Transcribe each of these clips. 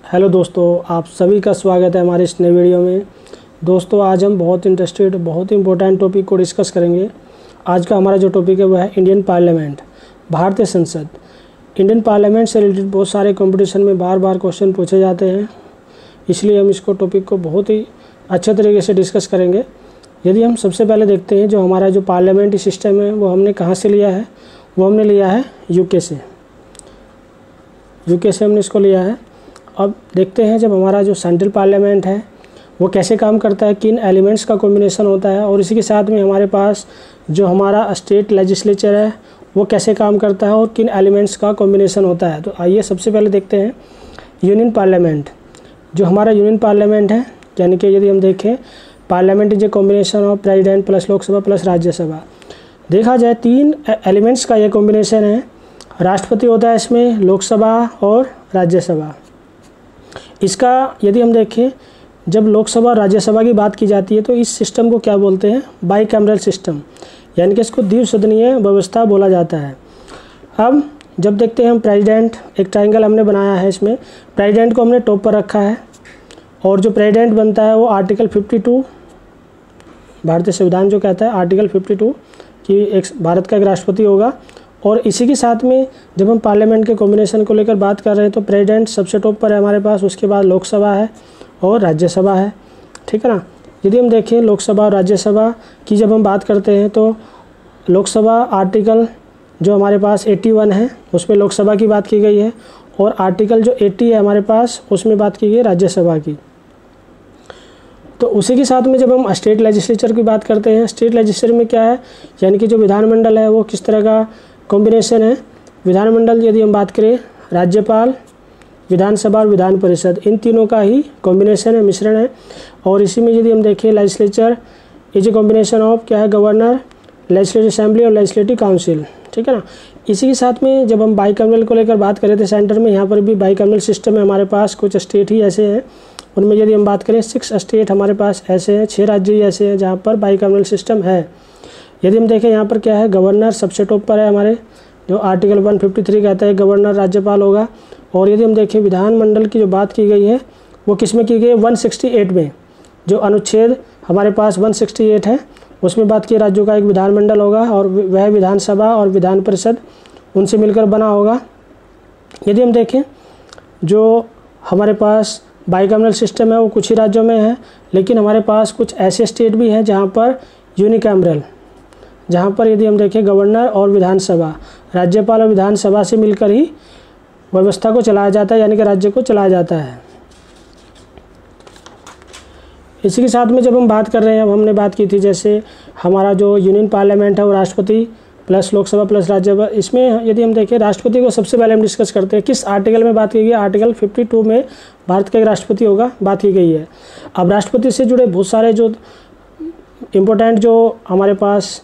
Hello दोस्तों, आप सभी का स्वागत है हमारे इस नए वीडियो में। दोस्तों, आज हम बहुत ही इम्पोर्टेंट टॉपिक को डिस्कस करेंगे। आज का हमारा जो टॉपिक है वह है इंडियन पार्लियामेंट, भारतीय संसद। इंडियन पार्लियामेंट से रिलेटेड बहुत सारे कंपटीशन में बार बार क्वेश्चन पूछे जाते हैं, इसलिए हम इसको टॉपिक को बहुत ही अच्छे तरीके से डिस्कस करेंगे। यदि हम सबसे पहले देखते हैं जो हमारा जो पार्लियामेंट्री सिस्टम है वो हमने कहाँ से लिया है, वो हमने लिया है यूके से हमने इसको लिया है। अब देखते हैं जब हमारा जो सेंट्रल पार्लियामेंट है वो कैसे काम करता है, किन एलिमेंट्स का कॉम्बिनेशन होता है, और इसी के साथ में हमारे पास जो हमारा स्टेट लेजिस्लेचर है वो कैसे काम करता है और किन एलिमेंट्स का कॉम्बिनेशन होता है। तो आइए सबसे पहले देखते हैं यूनियन पार्लियामेंट। जो हमारा यूनियन पार्लियामेंट है, यानी कि यदि हम देखें parliament is a combination of president plus Lok Sabha plus Rajya Sabha. देखा जाए तीन एलिमेंट्स का ये कॉम्बिनेशन है। राष्ट्रपति होता है इसमें, लोकसभा और राज्यसभा। इसका यदि हम देखें जब लोकसभा और राज्यसभा की बात की जाती है तो इस सिस्टम को क्या बोलते हैं, बाई कैमरल सिस्टम, यानी कि इसको द्विसदनीय व्यवस्था बोला जाता है। अब जब देखते हैं हम प्रेसिडेंट, एक ट्रायंगल हमने बनाया है, इसमें प्रेसिडेंट को हमने टॉप पर रखा है और जो प्रेसिडेंट बनता है वो आर्टिकल 52 भारतीय संविधान जो कहता है आर्टिकल 52 कि एक भारत का एक राष्ट्रपति होगा। और इसी के साथ में जब हम पार्लियामेंट के कॉम्बिनेशन को लेकर बात कर रहे हैं तो प्रेसिडेंट सबसे टॉप पर है हमारे पास, उसके बाद लोकसभा है और राज्यसभा है, ठीक है ना। यदि हम देखें लोकसभा और राज्यसभा की जब हम बात करते हैं तो लोकसभा आर्टिकल जो हमारे पास 81 है उसमें लोकसभा की बात की गई है, और आर्टिकल जो 80 है हमारे पास उसमें बात की गई राज्यसभा की। तो उसी के साथ में जब हम स्टेट लेजिस्लेचर की बात करते हैं, स्टेट लेजिस्लेचर में क्या है, यानी कि जो विधानमंडल है वो किस तरह का कॉम्बिनेशन है। विधानमंडल यदि हम बात करें, राज्यपाल, विधानसभा और विधान परिषद, इन तीनों का ही कॉम्बिनेशन है, मिश्रण है। और इसी में यदि हम देखें legislature is a combination of क्या है, गवर्नर, लेजिस्लेटिव असेंबली और लेजिस्लेटिव काउंसिल, ठीक है ना। इसी के साथ में जब हम बाईकैमरल को लेकर बात करें थे सेंटर में, यहाँ पर भी बाईकैमरल सिस्टम है हमारे पास। कुछ स्टेट ही ऐसे हैं, उनमें यदि हम बात करें 6 स्टेट हमारे पास ऐसे हैं, 6 राज्य ही ऐसे हैं जहाँ पर बाईकैमरल सिस्टम है। यदि हम देखें यहाँ पर क्या है, गवर्नर सबसे टॉप पर है हमारे, जो आर्टिकल 153 कहता है गवर्नर राज्यपाल होगा। और यदि हम देखें विधानमंडल की जो बात की गई है वो किस में की गई है, 168 में, जो अनुच्छेद हमारे पास 168 है उसमें बात की राज्यों का एक विधानमंडल होगा और वह विधानसभा और विधान परिषद उनसे मिलकर बना होगा। यदि हम देखें जो हमारे पास बाईकैमरल सिस्टम है वो कुछ ही राज्यों में है, लेकिन हमारे पास कुछ ऐसे स्टेट भी हैं जहाँ पर यूनिकैमरल, जहाँ पर यदि हम देखें गवर्नर और विधानसभा, राज्यपाल और विधानसभा से मिलकर ही व्यवस्था को चलाया जाता है, यानी कि राज्य को चलाया जाता है। इसी के साथ में जब हम बात कर रहे हैं, अब हमने बात की थी जैसे हमारा जो यूनियन पार्लियामेंट है वो राष्ट्रपति प्लस लोकसभा प्लस राज्यसभा। इसमें यदि हम देखें राष्ट्रपति को सबसे पहले हम डिस्कस करते हैं किस आर्टिकल में बात की गई है, आर्टिकल 52 में भारत का एक राष्ट्रपति होगा बात की गई है। अब राष्ट्रपति से जुड़े बहुत सारे जो इम्पोर्टेंट जो हमारे पास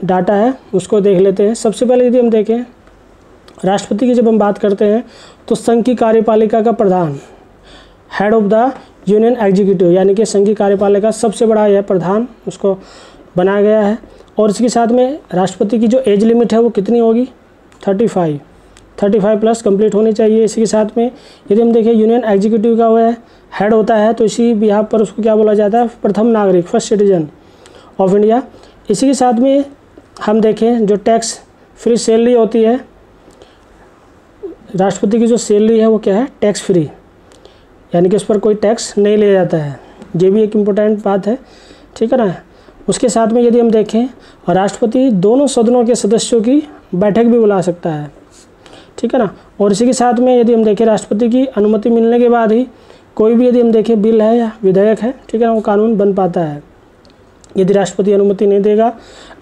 डाटा है उसको देख लेते हैं। सबसे पहले यदि हम देखें राष्ट्रपति की जब हम बात करते हैं तो संघ की कार्यपालिका का प्रधान, head of the union executive, यानी कि संघ की कार्यपालिका सबसे बड़ा यह प्रधान उसको बनाया गया है। और इसके साथ में राष्ट्रपति की जो एज लिमिट है वो कितनी होगी, 35 प्लस कंप्लीट होनी चाहिए। इसी के साथ में यदि हम देखें यूनियन एग्जीक्यूटिव का वह हेड होता है तो इसी बिहार पर उसको क्या बोला जाता है, प्रथम नागरिक, फर्स्ट सिटीजन ऑफ इंडिया। इसी के साथ में हम देखें जो टैक्स फ्री सैलरी होती है, राष्ट्रपति की जो सैलरी है वो क्या है, टैक्स फ्री, यानी कि उस पर कोई टैक्स नहीं लिया जाता है। ये भी एक इम्पोर्टेंट बात है, ठीक है ना। उसके साथ में यदि हम देखें राष्ट्रपति दोनों सदनों के सदस्यों की बैठक भी बुला सकता है, ठीक है ना। और इसी के साथ में यदि हम देखें राष्ट्रपति की अनुमति मिलने के बाद ही कोई भी यदि हम देखें बिल है या विधेयक है, ठीक है ना, वो कानून बन पाता है। यदि राष्ट्रपति अनुमति नहीं देगा,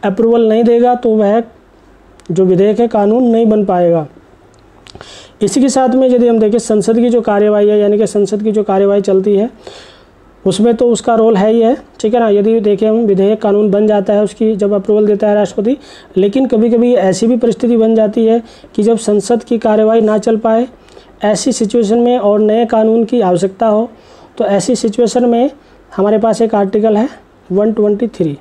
अप्रूवल नहीं देगा, तो वह जो विधेयक है कानून नहीं बन पाएगा। इसी के साथ में यदि हम देखें संसद की जो कार्यवाही है, यानी कि संसद की जो कार्यवाही चलती है उसमें तो उसका रोल है ही है, ठीक है ना। यदि देखें हम विधेयक कानून बन जाता है उसकी जब अप्रूवल देता है राष्ट्रपति, लेकिन कभी कभी ऐसी भी परिस्थिति बन जाती है कि जब संसद की कार्यवाही ना चल पाए, ऐसी सिचुएशन में और नए कानून की आवश्यकता हो, तो ऐसी सिचुएशन में हमारे पास एक आर्टिकल है 123,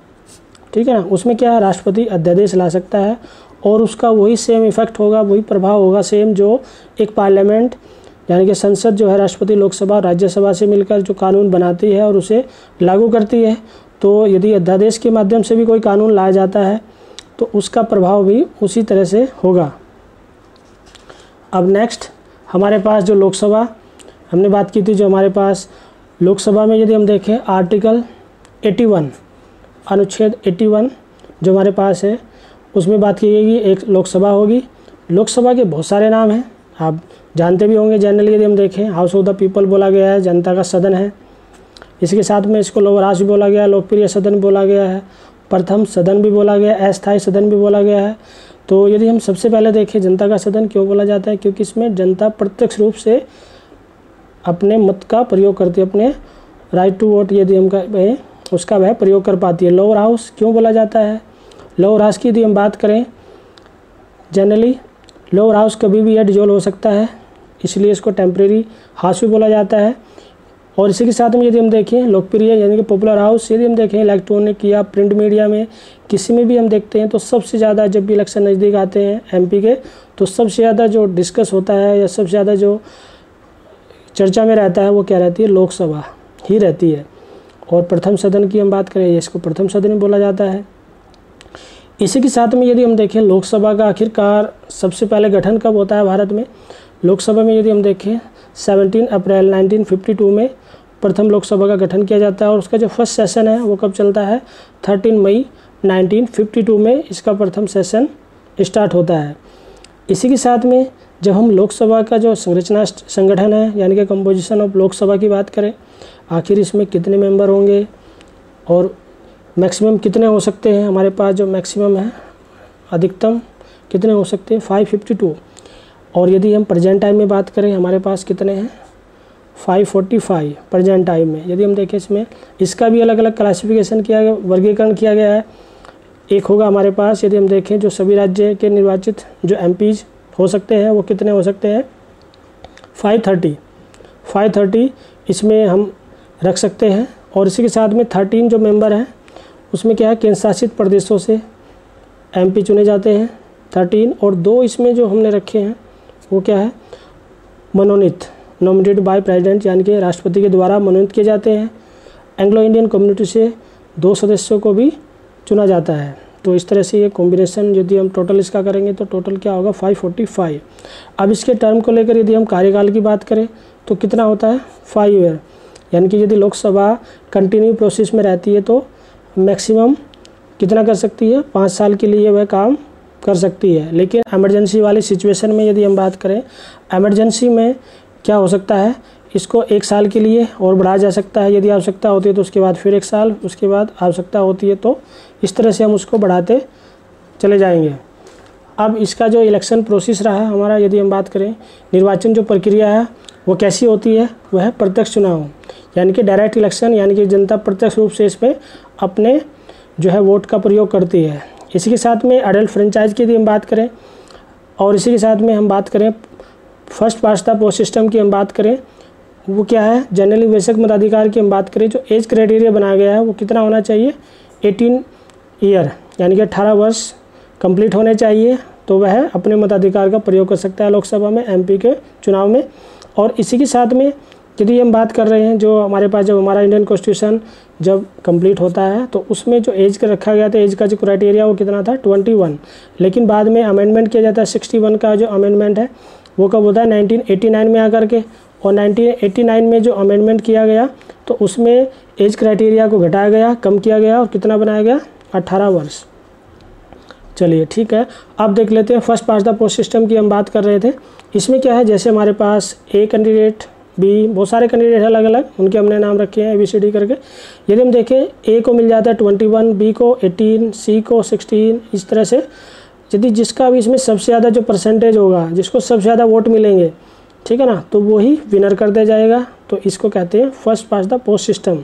ठीक है ना। उसमें क्या है, राष्ट्रपति अध्यादेश ला सकता है और उसका वही सेम इफेक्ट होगा, वही प्रभाव होगा सेम जो एक पार्लियामेंट यानी कि संसद जो है राष्ट्रपति, लोकसभा और राज्यसभा से मिलकर जो कानून बनाती है और उसे लागू करती है। तो यदि अध्यादेश के माध्यम से भी कोई कानून लाया जाता है तो उसका प्रभाव भी उसी तरह से होगा। अब नेक्स्ट हमारे पास जो लोकसभा हमने बात की थी, जो हमारे पास लोकसभा में यदि हम देखें आर्टिकल 81 अनुच्छेद 81 जो हमारे पास है उसमें बात की गई कि एक लोकसभा होगी। लोकसभा के बहुत सारे नाम हैं, आप जानते भी होंगे। जनरली यदि हम देखें हाउस ऑफ द पीपल बोला गया है, जनता का सदन है। इसके साथ में इसको लोअर हाउस भी बोला गया है, लोकप्रिय सदन बोला गया है, प्रथम सदन भी बोला गया है, अस्थायी सदन भी बोला गया है। तो यदि हम सबसे पहले देखें जनता का सदन क्यों बोला जाता है, क्योंकि इसमें जनता प्रत्यक्ष रूप से अपने मत का प्रयोग करती है, अपने राइट टू वोट यदि हम कहें उसका वह प्रयोग कर पाती है। लोअर हाउस क्यों बोला जाता है, लोअर हाउस की यदि हम बात करें जनरली लोअर हाउस कभी भी यह डिजोल्व हो सकता है, इसलिए इसको टेम्परेरी हाउस भी बोला जाता है। और इसी के साथ में यदि हम देखें लोकप्रिय यानी कि पॉपुलर हाउस, यदि हम देखें इलेक्ट्रॉनिक या प्रिंट मीडिया में किसी में भी हम देखते हैं तो सबसे ज़्यादा जब भी इलेक्शन नज़दीक आते हैं एमपी के, तो सबसे ज़्यादा जो डिस्कस होता है या सबसे ज़्यादा जो चर्चा में रहता है वो क्या रहती है, लोकसभा ही रहती है। और प्रथम सदन की हम बात करें, इसको प्रथम सदन बोला जाता है। इसी के साथ में यदि हम देखें लोकसभा का आखिरकार सबसे पहले गठन कब होता है भारत में, लोकसभा में यदि हम देखें 17 अप्रैल 1952 में प्रथम लोकसभा का गठन किया जाता है। और उसका जो फर्स्ट सेशन है वो कब चलता है, 13 मई 1952 में इसका प्रथम सेशन स्टार्ट होता है। इसी के साथ में जब हम लोकसभा का जो संरचना संगठन है यानी कि कंपोजिशन ऑफ लोकसभा की बात करें, आखिर इसमें कितने मेंबर होंगे और मैक्सिमम कितने हो सकते हैं, हमारे पास जो मैक्सिमम है अधिकतम कितने हो सकते हैं 552। और यदि हम प्रेजेंट टाइम में बात करें हमारे पास कितने हैं 545 प्रेजेंट टाइम में। यदि हम देखें इसमें इसका भी अलग अलग क्लासिफिकेशन किया गया, वर्गीकरण किया गया है। एक होगा हमारे पास यदि हम देखें जो सभी राज्य के निर्वाचित जो एमपीज हो सकते हैं वो कितने हो सकते हैं 530 इसमें हम रख सकते हैं। और इसी के साथ में 13 जो मेंबर हैं उसमें क्या है केंद्र शासित प्रदेशों से एमपी चुने जाते हैं 13। और 2 इसमें जो हमने रखे हैं वो क्या है मनोनीत, नॉमिनेटेड बाय प्रेसिडेंट यानी कि राष्ट्रपति के द्वारा मनोनीत किए जाते हैं। एंग्लो इंडियन कम्युनिटी से 2 सदस्यों को भी चुना जाता है। तो इस तरह से ये कॉम्बिनेशन यदि हम टोटल इसका करेंगे तो टोटल क्या होगा 545। अब इसके टर्म को लेकर यदि हम कार्यकाल की बात करें तो कितना होता है 5 ईयर, यानी कि यदि लोकसभा कंटिन्यू प्रोसेस में रहती है तो मैक्सिमम कितना कर सकती है 5 साल के लिए वह काम कर सकती है। लेकिन इमरजेंसी वाली सिचुएशन में यदि हम बात करें, इमरजेंसी में क्या हो सकता है इसको 1 साल के लिए और बढ़ाया जा सकता है। यदि आवश्यकता होती है तो उसके बाद फिर 1 साल, उसके बाद आवश्यकता होती है तो इस तरह से हम उसको बढ़ाते चले जाएंगे। अब इसका जो इलेक्शन प्रोसेस रहा हमारा, यदि हम बात करें निर्वाचन जो प्रक्रिया है वो कैसी होती है, वह है प्रत्यक्ष चुनाव यानी कि डायरेक्ट इलेक्शन, यानी कि जनता प्रत्यक्ष रूप से इसमें अपने जो है वोट का प्रयोग करती है। इसी के साथ में अडल्ट फ्रेंचाइज की यदि हम बात करें और इसी के साथ में हम बात करें first past the post system की हम बात करें, वो क्या है जनरली वयस्क मताधिकार की हम बात करें, जो एज क्राइटेरिया बनाया गया है वो कितना होना चाहिए 18 ईयर यानी कि 18 वर्ष कंप्लीट होने चाहिए, तो वह अपने मताधिकार का प्रयोग कर सकता है लोकसभा में एमपी के चुनाव में। और इसी के साथ में यदि हम बात कर रहे हैं जो हमारे पास जब हमारा इंडियन कॉन्स्टिट्यूशन जब कंप्लीट होता है तो उसमें जो एज का रखा गया था, एज का जो क्राइटेरिया वो कितना था 21, लेकिन बाद में अमेंडमेंट किया जाता है 61 का जो अमेंडमेंट है वो कब होता है 1989 में आकर के। और 1989 में जो अमेंडमेंट किया गया तो उसमें एज क्राइटेरिया को घटाया गया, कम किया गया और कितना बनाया गया 18 वर्ष। चलिए ठीक है, अब देख लेते हैं first past the post system की हम बात कर रहे थे। इसमें क्या है जैसे हमारे पास ए कैंडिडेट, बी, बहुत सारे कैंडिडेट अलग अलग, उनके हमने नाम रखे हैं ABCD करके। यदि हम देखें ए को मिल जाता है 21, बी को 18, सी को 16, इस तरह से यदि जिसका भी इसमें सबसे ज़्यादा जो परसेंटेज होगा, जिसको सबसे ज़्यादा वोट मिलेंगे, ठीक है ना, तो वो ही विनर कर दिया जाएगा। तो इसको कहते हैं first past the post system,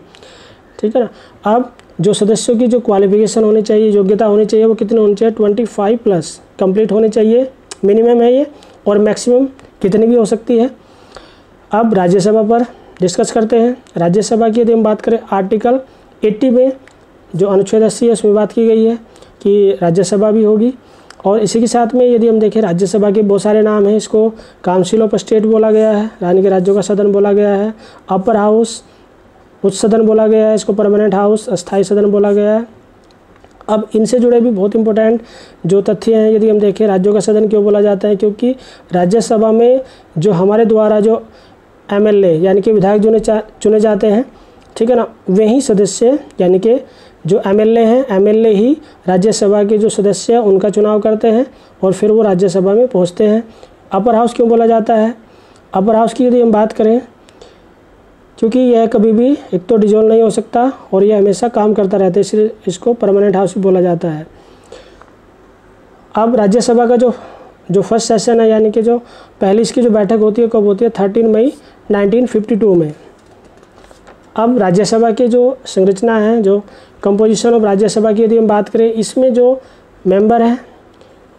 ठीक है ना। अब जो सदस्यों की जो क्वालिफिकेशन होनी चाहिए, योग्यता होनी चाहिए, वो कितनी होनी चाहिए 25+ कंप्लीट होनी चाहिए, मिनिमम है ये, और मैक्सिमम कितनी भी हो सकती है। अब राज्यसभा पर डिस्कस करते हैं। राज्यसभा की यदि हम बात करें आर्टिकल 80 में जो अनुच्छेद 80 है उसमें बात की गई है कि राज्यसभा भी होगी। और इसी के साथ में यदि हम देखें राज्यसभा के बहुत सारे नाम हैं। इसको काउंसिल ऑफ स्टेट बोला गया है, यानी कि राज्यों का सदन बोला गया है। अपर हाउस उच्च सदन बोला गया है, इसको परमानेंट हाउस अस्थायी सदन बोला गया है। अब इनसे जुड़े भी बहुत इंपॉर्टेंट जो तथ्य हैं, यदि हम देखें राज्यों का सदन क्यों बोला जाता है, क्योंकि राज्यसभा में जो हमारे द्वारा जो एमएलए यानी कि विधायक जो चुने जाते हैं, ठीक है ना, वही सदस्य यानी कि जो एमएलए हैं, एमएलए ही राज्यसभा के जो सदस्य हैं उनका चुनाव करते हैं और फिर वो राज्यसभा में पहुंचते हैं। अपर हाउस क्यों बोला जाता है? अपर हाउस की यदि हम बात करें, क्योंकि यह कभी भी एक तो डिजोल्व नहीं हो सकता और यह हमेशा काम करता रहता है, इसलिए इसको परमानेंट हाउस भी बोला जाता है। अब राज्यसभा का जो फर्स्ट सेशन है, यानी कि जो पहली इसकी जो बैठक होती है, कब होती है? 13 मई 1952 में। अब राज्यसभा के जो संरचना है, जो कंपोजिशन ऑफ राज्यसभा की यदि हम बात करें, इसमें जो मेंबर हैं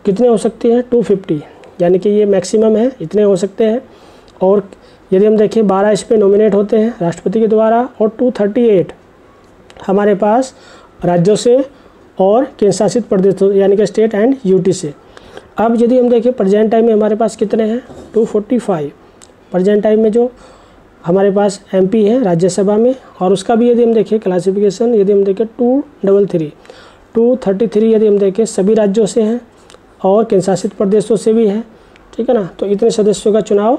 कितने हो सकते हैं? 250, यानी कि ये मैक्सिमम है, इतने हो सकते हैं। और यदि हम देखें 12 इस पे नॉमिनेट होते हैं राष्ट्रपति के द्वारा और 238 हमारे पास राज्यों से और केंद्र शासित प्रदेशों यानी कि स्टेट एंड यूटी से। अब यदि हम देखें प्रेजेंट टाइम में हमारे पास कितने हैं? 245 प्रेजेंट टाइम में जो हमारे पास एमपी है राज्यसभा में। और उसका भी यदि हम देखें क्लासिफिकेशन, यदि हम देखें 233 यदि हम देखें सभी राज्यों से हैं और केंद्र शासित प्रदेशों से भी है, ठीक है ना। तो इतने सदस्यों का चुनाव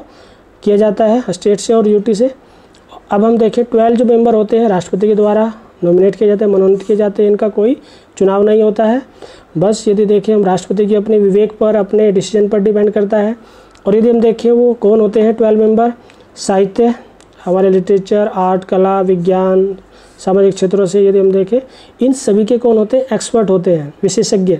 किया जाता है स्टेट से और यूटी से। अब हम देखें 12 जो मेंबर होते हैं राष्ट्रपति के द्वारा नॉमिनेट किए जाते हैं, मनोनीत किए जाते हैं, इनका कोई चुनाव नहीं होता है। बस यदि देखें हम राष्ट्रपति की अपने विवेक पर, अपने डिसीजन पर डिपेंड करता है। और यदि हम देखें वो कौन होते हैं 12 मेंबर, साहित्य, हमारे लिटरेचर, आर्ट, कला, विज्ञान, सामाजिक क्षेत्रों से यदि हम देखें, इन सभी के कौन होते हैं? एक्सपर्ट होते हैं, विशेषज्ञ,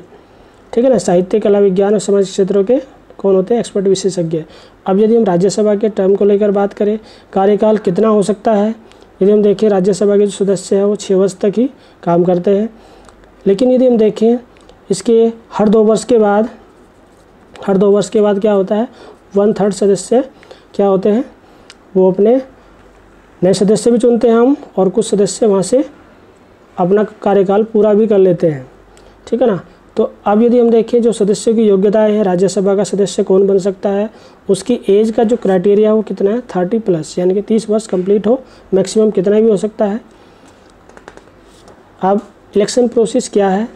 ठीक है ना। साहित्य, कला, विज्ञान और सामाजिक क्षेत्रों के कौन होते हैं? एक्सपर्ट, विशेषज्ञ। अब यदि हम राज्यसभा के टर्म को लेकर बात करें, कार्यकाल कितना हो सकता है, यदि हम देखें राज्यसभा के जो सदस्य हैं वो 6 वर्ष तक ही काम करते हैं। लेकिन यदि हम देखें इसके हर 2 वर्ष के बाद क्या होता है? 1/3 सदस्य क्या होते हैं? वो अपने नए सदस्य भी चुनते हैं हम, और कुछ सदस्य वहाँ से अपना कार्यकाल पूरा भी कर लेते हैं, ठीक है ना। तो अब यदि हम देखें जो सदस्यों की योग्यताएं हैं, राज्यसभा का सदस्य कौन बन सकता है, उसकी एज का जो क्राइटेरिया वो कितना है? 30+, यानी कि 30 वर्ष कंप्लीट हो, मैक्सिमम कितना भी हो सकता है। अब इलेक्शन प्रोसेस क्या है,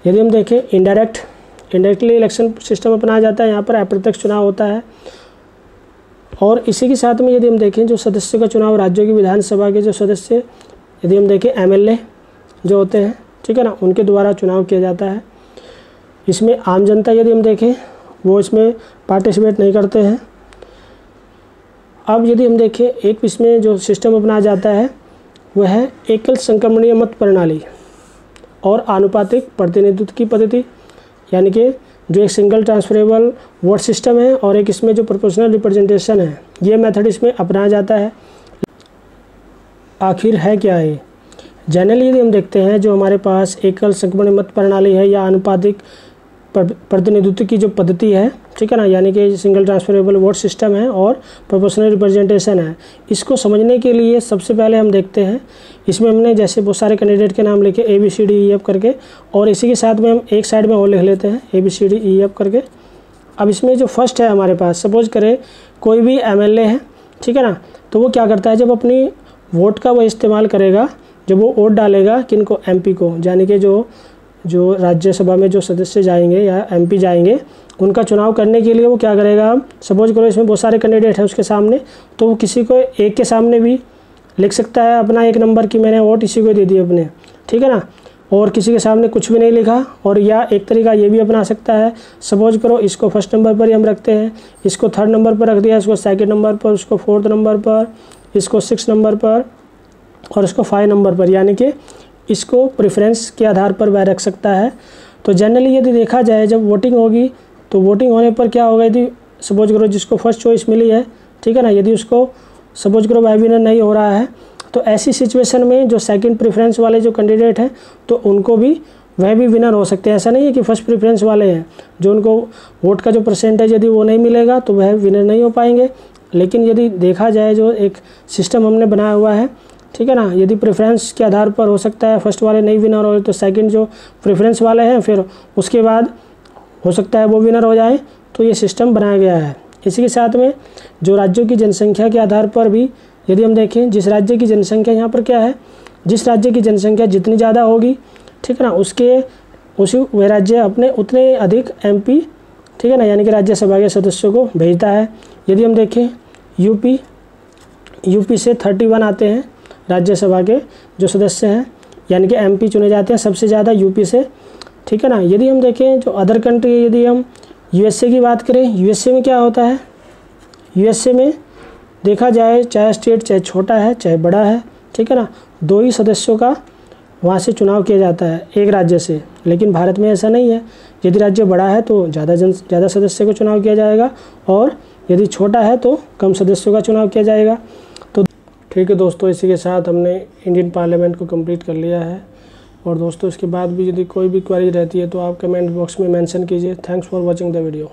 यदि हम देखें इनडायरेक्टली इलेक्शन सिस्टम अपनाया जाता है, यहाँ पर अप्रत्यक्ष चुनाव होता है। और इसी के साथ में यदि हम देखें जो सदस्यों का चुनाव राज्यों की विधानसभा के जो सदस्य, यदि हम देखें एमएलए जो होते हैं, ठीक है ना, उनके द्वारा चुनाव किया जाता है। इसमें आम जनता यदि हम देखें वो इसमें पार्टिसिपेट नहीं करते हैं। अब यदि हम देखें एक इसमें जो सिस्टम अपनाया जाता है वह है एकल संक्रमणीय मत प्रणाली और आनुपातिक प्रतिनिधित्व की पद्धति, यानी कि जो एक सिंगल ट्रांसफरेबल वोट सिस्टम है और एक इसमें जो प्रोपोर्शनल रिप्रेजेंटेशन है, ये मेथड इसमें अपनाया जाता है। आखिर है क्या है? जनरली यदि हम देखते हैं जो हमारे पास एकल संक्रमणीय मत प्रणाली है या आनुपातिक प्रतिनिधित्व की जो पद्धति है, ठीक है ना, यानी कि सिंगल ट्रांसफरेबल वोट सिस्टम है और प्रोपोर्शनल रिप्रेजेंटेशन है, इसको समझने के लिए सबसे पहले हम देखते हैं इसमें हमने जैसे बहुत सारे कैंडिडेट के नाम लिखे ABCDEF करके, और इसी के साथ में हम एक साइड में और लिख लेते हैं ABCDEF करके। अब इसमें जो फर्स्ट है हमारे पास, सपोज करें कोई भी MLA है, ठीक है ना, तो वो क्या करता है, जब अपनी वोट का वो इस्तेमाल करेगा, जब वो वोट डालेगा किनको? MP को, यानी कि जो राज्यसभा में जो सदस्य जाएंगे या MP जाएंगे, उनका चुनाव करने के लिए वो क्या करेगा? सपोज करो इसमें बहुत सारे कैंडिडेट हैं उसके सामने, तो वो किसी को एक के सामने भी लिख सकता है अपना 1 नंबर की मैंने वोट इसी को दे दी अपने, ठीक है ना, और किसी के सामने कुछ भी नहीं लिखा। और या एक तरीका ये भी अपना सकता है, सपोज करो इसको 1st नंबर पर ही हम रखते हैं, इसको 3rd नंबर पर रख दिया, इसको 2nd नंबर पर, उसको 4th नंबर पर, इसको 6th नंबर पर और इसको 5 नंबर पर, यानी कि इसको प्रेफरेंस के आधार पर वह रख सकता है। तो जनरली यदि देखा जाए जब वोटिंग होगी तो वोटिंग होने पर क्या होगा, यदि सपोज करो जिसको फर्स्ट चॉइस मिली है, ठीक है ना, यदि उसको सपोज करो वह विनर नहीं हो रहा है, तो ऐसी सिचुएशन में जो सेकंड प्रेफरेंस वाले जो कैंडिडेट हैं तो उनको भी वह भी विनर हो सकते हैं। ऐसा नहीं है कि फर्स्ट प्रेफरेंस वाले हैं जो उनको वोट का जो परसेंटेज यदि वो नहीं मिलेगा तो वह विनर नहीं हो पाएंगे। लेकिन यदि देखा जाए जो एक सिस्टम हमने बनाया हुआ है, ठीक है ना, यदि प्रेफरेंस के आधार पर हो सकता है फर्स्ट वाले नहीं विनर हो तो सेकंड जो प्रेफरेंस वाले हैं फिर उसके बाद हो सकता है वो विनर हो जाए। तो ये सिस्टम बनाया गया है। इसी के साथ में जो राज्यों की जनसंख्या के आधार पर भी यदि हम देखें, जिस राज्य की जनसंख्या यहाँ पर क्या है, जिस राज्य की जनसंख्या जितनी ज़्यादा होगी, ठीक है ना, वह राज्य अपने उतने अधिक MP, ठीक है ना, यानी कि राज्यसभा के सदस्यों को भेजता है। यदि हम देखें यूपी से 31 आते हैं राज्यसभा के जो सदस्य हैं, यानी कि MP चुने जाते हैं सबसे ज़्यादा यूपी से, ठीक है ना। यदि हम देखें जो अदर कंट्री, यदि हम USA की बात करें, USA में क्या होता है, USA में देखा जाए चाहे स्टेट चाहे छोटा है चाहे बड़ा है, ठीक है ना, 2 ही सदस्यों का वहाँ से चुनाव किया जाता है एक राज्य से। लेकिन भारत में ऐसा नहीं है। यदि राज्य बड़ा है तो ज़्यादा सदस्य को चुनाव किया जाएगा, और यदि छोटा है तो कम सदस्यों का चुनाव किया जाएगा। तो ठीक है दोस्तों, इसी के साथ हमने इंडियन पार्लियामेंट को कंप्लीट कर लिया है। और दोस्तों इसके बाद भी यदि कोई भी क्वेरी रहती है तो आप कमेंट बॉक्स में मेंशन कीजिए। Thanks for watching the video.